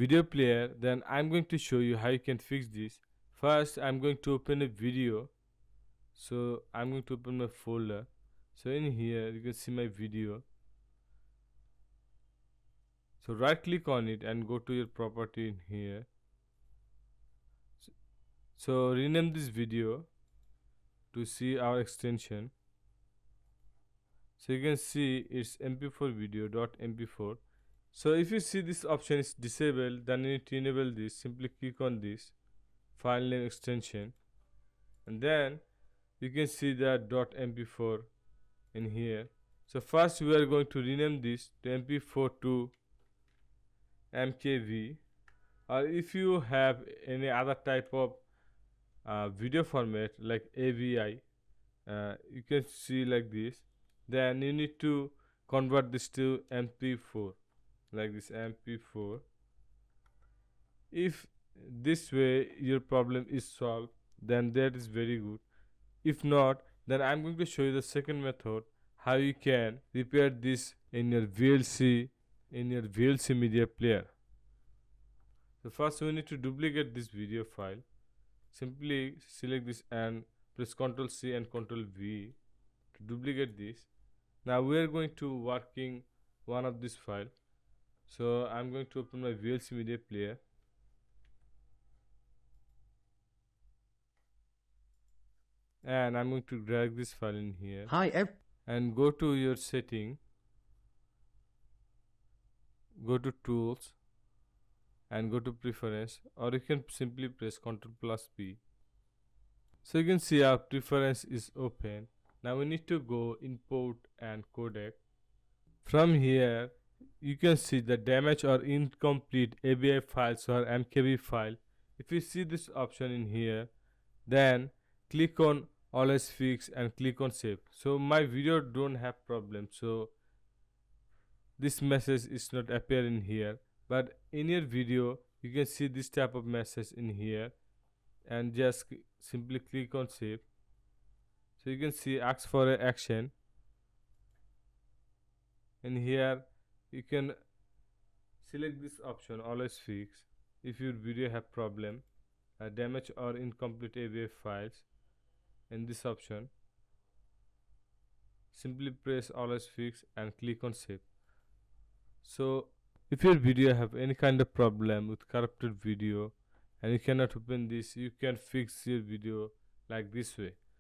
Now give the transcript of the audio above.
video player, then I'm going to show you how you can fix this. First, I'm going to open a video. So I'm going to open my folder. So in here you can see my video. So right click on it and go to your property in here. So rename this video to see our extension. So you can see it's mp4 video.mp4. So if you see this option is disabled, then you need to enable this. Simply click on this file name extension, and then you can see that .mp4 in here. So first we are going to rename this to mp4 to mkv, or if you have any other type of video format like avi, you can see like this. Then you need to convert this to mp4 like this, mp4. If this way your problem is solved, then that is very good. If not, then I'm going to show you the second method, how you can repair this in your VLC media player. So first we need to duplicate this video file. Simply select this and press Ctrl C and Ctrl V to duplicate this. Now we are going to working one of this file. So I'm going to open my VLC media player, and I'm going to drag this file in here. And go to your setting, go to tools and go to preference, or you can simply press Ctrl plus P. So you can see our preference is open. Now we need to go import and codec. From here you can see the damaged or incomplete AVI files or MKV file. If you see this option in here, then click on always fix and click on save. So my video don't have problem, so this message is not appearing here, but in your video you can see this type of message in here, and just simply click on save. So you can see ask for an action. In here you can select this option always fix. If your video have problem, damage or incomplete AVI files, in this option simply press always fix and click on save. So if your video have any kind of problem with corrupted video and you cannot open this, you can fix your video like this way.